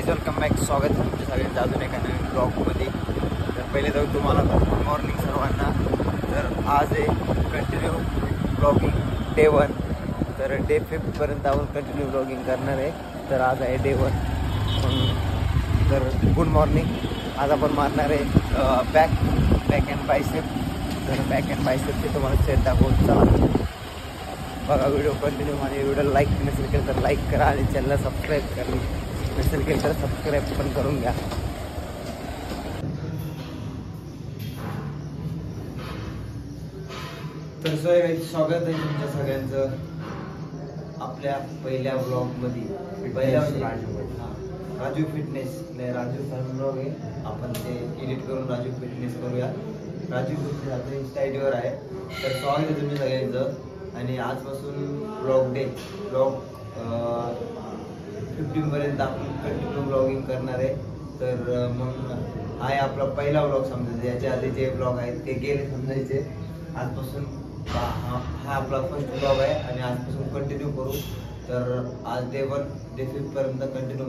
Guys welcome back. स्वागत आहे तुमच्या सगळ्यांचं अजून एका नवीन ब्लॉगमध्ये. तर पहिले तर तुम्हाला गुड मॉर्निंग सर्वांना. तर आज आहे कंटिन्यू ब्लॉगिंग डे 1. तर डे 5पर्यंत आपण कंटिन्यू ब्लॉगिंग करणार आहे. तर आज आहे डे 1. तर गुड मॉर्निंग. आज आपण मारणार आहे बॅक अँड बायसेप. तर बॅक अँड बायसेपचे तुम्हाला सेट दाखवून चला बघा व्हिडिओ कंटिन्यू. आणि व्हिडिओ लाईक नसेल केलं तर लाईक करा आणि चॅनलला सबस्क्राईब करा नसेल केलं तर सबस्क्राईब पण करून घ्या. तर स्वागत आहे तुमच्या सगळ्यांचं आपल्या पहिल्या ब्लॉगमध्ये. पहिल्या राजू फिटनेस नाही, राजू फन ब्लॉग आहे. आपण ते एडिट करून राजू फिटनेस करूया. राजू फिटनेस आता इंस्टा आयडीवर आहे. तर स्वागत आहे तुम्ही सगळ्यांचं. आणि आजपासून ब्लॉग 15पर्यंत आपण कंटिन्यू ब्लॉगिंग करणार आहे. तर मग हा आहे आपला पहिला ब्लॉग समजायचा. याच्या आधी जे ब्लॉग आहेत ते गेले समजायचे. आजपासून हा आपला फर्स्ट ब्लॉग आहे आणि आजपासून कंटिन्यू करू. तर आज डे 5पर्यंत कंटिन्यू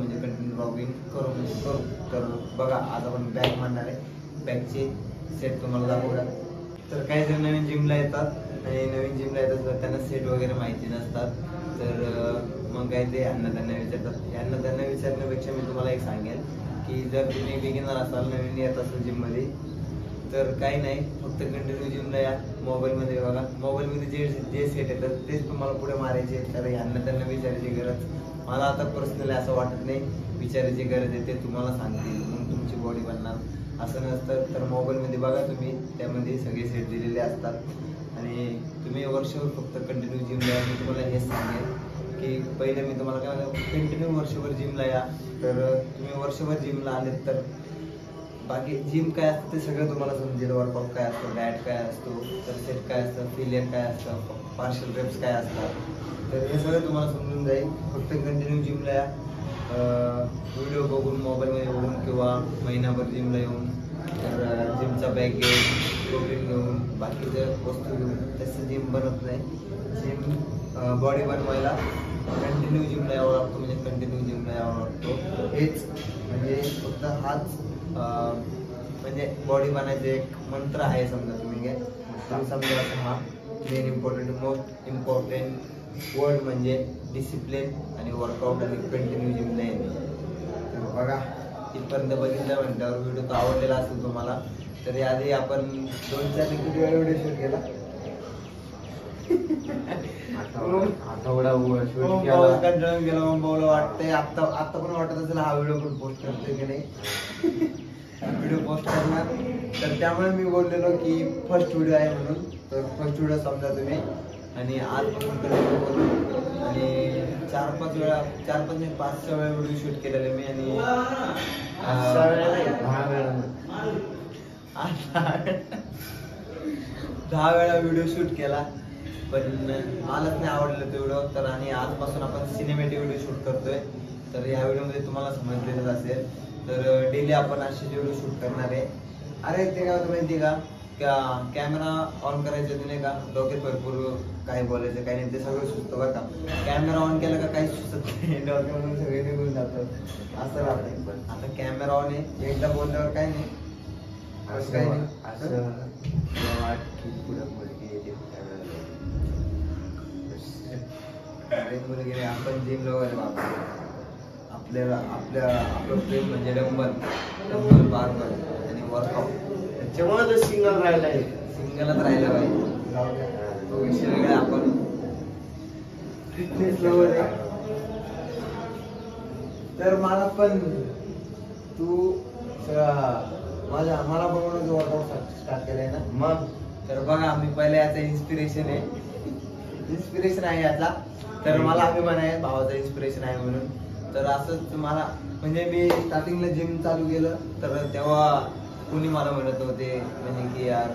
ब्लॉगिंग करू. तर बघा आज आपण बॅग मारणार आहे. बॅगचे सेट तुम्हाला दाखवूया. तर काही जण नवीन जिमला येतात आणि नवीन जिमला येतात त्यांना सेट वगैरे माहिती नसतात. तर मग काय ते यांना त्यांना विचारतात. यांना त्यांना विचारण्यापेक्षा मी तुम्हाला एक सांगेल की जर तुम्ही बिगिनर असाल, नवीन येत असाल जिममध्ये, तर काही नाही, फक्त कंटिन्यू जिमला या. मोबाईलमध्ये बघा, मोबाईलमध्ये जे सेट येतात तेच तुम्हाला पुढे मारायचे. तर यांना त्यांना विचारायची गरज मला आता पर्सनली असं वाटत नाही. विचारायची गरज आहे, ते तुम्हाला सांगतील, मग तुमची बॉडी बनणार. असं नसतं तर मोबाईलमध्ये बघा तुम्ही, त्यामध्ये सगळे सेट दिलेले असतात. आणि तुम्ही वर्षभर फक्त कंटिन्यू जिमला या. मी तुम्हाला हेच सांगेन की पहिले मी तुम्हाला काय म्हणतो, कंटिन्यू वर्षभर जिमला या. तर तुम्ही वर्षभर जिमला आलेत तर बाकी जिम काय असतं ते सगळं तुम्हाला समजेल. वर्कआउट काय असतो, डाएट काय असतो, तर सेट काय असतं, फेलियर काय असतं, पार्शल रेप्स काय असतात, तर हे सगळं तुम्हाला समजून जाईल. फक्त कंटिन्यू जिमला या. व्हिडिओ बघून, मोबाईलमध्ये बघून किंवा महिनाभर जिमला येऊन, तर जिमचा बॅग घेऊन, प्रोटीन घेऊन, बाकीच्या वस्तू घेऊन तसं जिम बनत नाही. जिम बॉडी बनवायला कंटिन्यू जिमला यावं लागतो. म्हणजे कंटिन्यू जिमला यावं लागतो. हेच म्हणजे फक्त हाच म्हणजे बॉडी बनायचे एक मंत्र आहे समजा. तुम्ही काय समजा, हा मेन मोस्ट इम्पॉर्टंट वर्ड म्हणजे डिसिप्लिन आणि वर्कआउट आणि कंटिन्यू जिमला येणे. तर बघा इथपर्यंत बघितलं म्हटल्यावर व्हिडिओ तो आवडलेला असेल तुम्हाला. तर याआधी आपण 2-4 किती वेळा व्हिडिओ शूट केला, कंटाळून गेला. मग बोला वाटतंय आता पण वाटत असेल हा व्हिडिओ पण पोस्ट करतोय की नाही. व्हिडिओ पोस्ट करणार. तर त्यामुळे मी बोललेलो की फर्स्ट व्हिडिओ आहे म्हणून. तर फर्स्ट व्हिडिओ समजा तुम्ही. आणि आजपासून कंटिन्यू करू. आणि 4-5 नाही 5-6 वेळा व्हिडिओ शूट केलेले मी. आणि 10 वेळा व्हिडिओ शूट केला, पण मलाच नाही आवडलं तो व्हिडिओ. तर आणि आजपासून आपण सिनेमॅटिक व्हिडिओ शूट करतोय. तर या व्हिडिओमध्ये तुम्हाला समजलेलंच असेल. तर डेली आपण असे व्हिडिओ शूट करणार आहे. अरे ते काय होतं माहिती का, कॅमेरा ऑन करायचं ते नाही का, डोक्यात भरपूर काय बोलायचं काय नाही ते सगळं सुचतं बरं का. कॅमेरा ऑन केला का काही सुचत नाही, डोक्यामधून सगळे निघून जातं. असं राहतं. पण आता कॅमेरा ऑन आहे, एकदा बोलल्यावर काय नाही, असं काही नाही. मुलगी आपण जिमला वगैरे वापरतो. आपलं प्रेम म्हणजे डंबल बार्बल आणि वर्कआउट. त्याच्यामुळे तर सिंगलच राहिला पाहिजे. तो विषय वेगळा. आपण फिटनेस लेवल आहे. तर मला पण तू मला बघून वर्कआउट स्टार्ट केलाय ना. मग तर बघा मी पहिला याचा इन्स्पिरेशन आहे याचा. तर मला अभिमान आहे भावाचा इन्स्पिरेशन आहे म्हणून. तर असंच मला म्हणजे मी स्टार्टिंगला जिम चालू केलं तर तेव्हा कोणी मला म्हणत होते म्हणजे की यार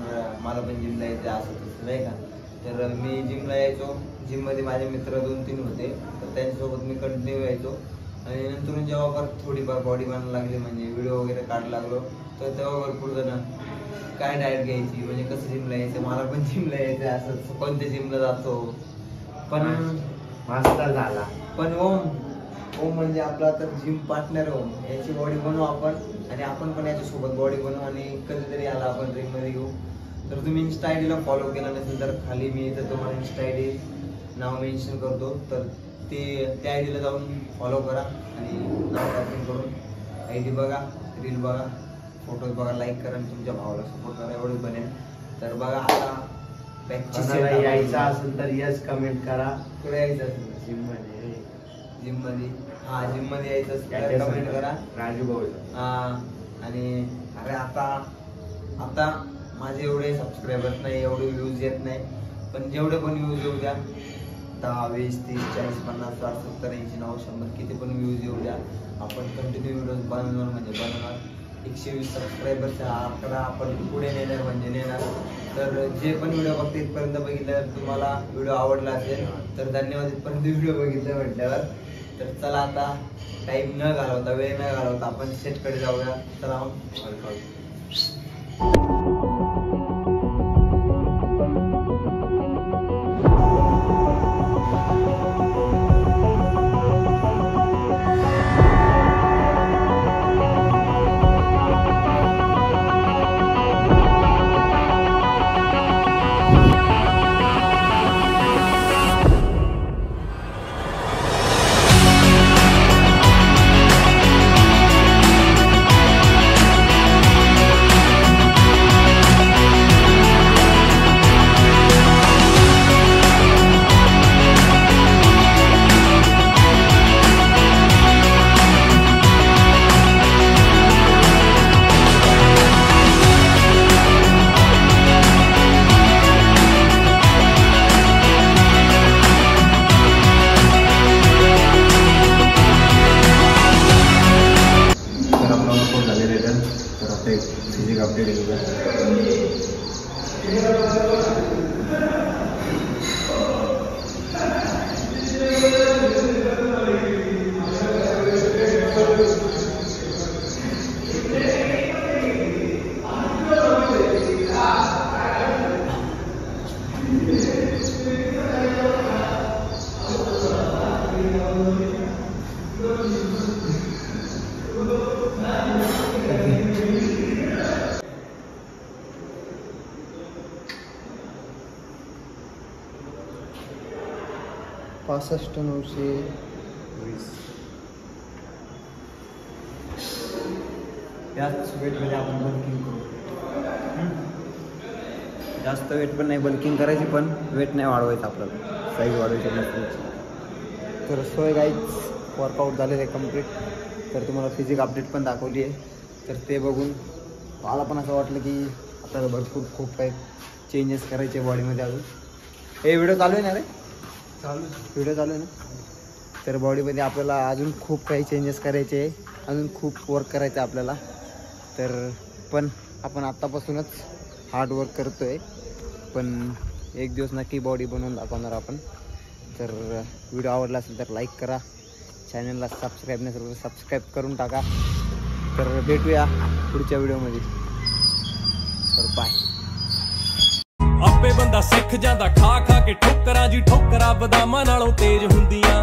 मला पण जिमला यायचं असं तसं नाही का. तर मी जिमला यायचो. जिममध्ये माझे मित्र 2-3 होते. तर त्यांच्यासोबत मी कंटिन्यू यायचो. आणि नंतर जेव्हा थोडीफार बॉडी बनायला लागली, म्हणजे व्हिडिओ वगैरे काढायला लागलो, तर तेव्हा भरपूर जण काय डाएट घ्यायची, म्हणजे कसं जिमला यायचं, मला पण जिमला यायचं असं कोणत्या जिमला जातो. पण मास्टर झाला. पण ओम म्हणजे आपला तर जिम पार्टनर ओम, याची बॉडी बनवू आपण आणि आपण पण याच्यासोबत बॉडी बनवू आणि कधीतरी याला आपण रिंग मध्ये घेऊ. तर तुम्ही इन्स्टा आयडीला फॉलो केला नसेल तर खाली मी इथं तुम्हाला इन्स्टा आयडी नाव मेन्शन करतो, तर त्या आयडीला जाऊन फॉलो करा आणि नाव टाकून करून आयडी बघा, रील बघा, फोटोज बघा, लाईक करा आणि तुमच्या भावाला सपोर्ट करा, एवढंच बनेल. तर बघा आता यायचं असेल तर यस कमेंट करा. पुढे यायचं असेल जिम मध्ये, जिम मध्ये, हा जिम मध्ये यायचं असेल तर कमेंट करा राजू भाऊ. आणि अरे आता माझे एवढे सबस्क्रायबर्स नाही, एवढे व्ह्यूज येत नाही, पण जेवढे पण व्ह्यूज येऊ द्या, 10, 20, 30, 40, 50, 60, 70, 80, 90, 100 किती पण व्ह्यूज येऊ द्या, आपण कंटिन्यू व्हिडिओज बनवणार. 120 सबस्क्रायबरचा आकडा आपण पुढे नेणार म्हणजे नेणार. तर जे पण व्हिडिओ बघते इथपर्यंत बघितलं, तुम्हाला व्हिडिओ आवडला असेल तर धन्यवाद. इथपर्यंत व्हिडिओ बघितलं म्हटल्यावर तर चला आता टाईम न घालवता, वेळ न घालवता आपण सेटकडे जाऊया. चला फिजिक अपडेट घेऊया. पासष्ट 920 त्याच वेटमध्ये आपण बल्किंग करू. जास्त वेट पण नाही बल्किंग करायची, पण वेट नाही वाढवायचं, आपल्याला साईज वाढवायची नसते. तर सोय गाईज वर्कआउट झालेलं आहे कम्प्लीट. तर तुम्हाला फिजिक अपडेट पण दाखवली आहे, तर ते बघून मला पण असं वाटलं की आपल्याला भरपूर खूप काही चेंजेस करायचे बॉडीमध्ये. अजून हे व्हिडिओ चालू आहे ना रे? व्हिडिओ चालू आहे ना? तर बॉडीमध्ये आपल्याला अजून खूप काही चेंजेस करायचे आहे, अजून खूप वर्क करायचं आहे आपल्याला. तर पण आपण आत्तापासूनच हार्ड वर्क करतो आहे, पण एक दिवस नक्की बॉडी बनवून दाखवणार आपण. तर व्हिडिओ आवडला असेल तर लाईक करा, चॅनलला सबस्क्राईब नसेल तर सबस्क्राईब करून टाका. तर भेटूया पुढच्या व्हिडिओमध्ये. तर बाय. ਆਪੇ ਬੰਦਾ ਸਿੱਖ ਜਾਂਦਾ ਖਾ ਖਾ ਕੇ ਠੋਕਰਾਂ ਜੀ, ਠੋਕਰਾਂ ਬਦਾਮਾਂ ਨਾਲੋਂ ਤੇਜ਼ ਹੁੰਦੀਆਂ।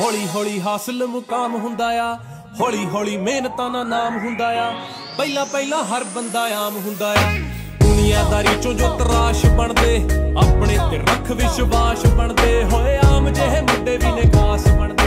ਹੌਲੀ ਹੌਲੀ ਹਾਸਲ ਮੁਕਾਮ ਹੁੰਦਾ ਆ, ਹੌਲੀ ਹੌਲੀ ਮਿਹਨਤਾਂ ਦਾ ਨਾਮ ਹੁੰਦਾ ਆ। ਪਹਿਲਾਂ ਪਹਿਲਾਂ ਹਰ ਬੰਦਾ ਆਮ ਹੁੰਦਾ ਆ, ਦੁਨੀਆਦਾਰੀ ਚੋਂ ਜੋ ਤਰਾਸ਼ ਬਣਦੇ, ਆਪਣੇ ਤੇ ਰੱਖ ਵਿਸ਼ਵਾਸ ਬਣਦੇ ਹੋਏ ਆਮ ਜਿਹੇ ਮੁੰਡੇ ਵੀ ਨੇ ਖਾਸ ਬਣਦੇ।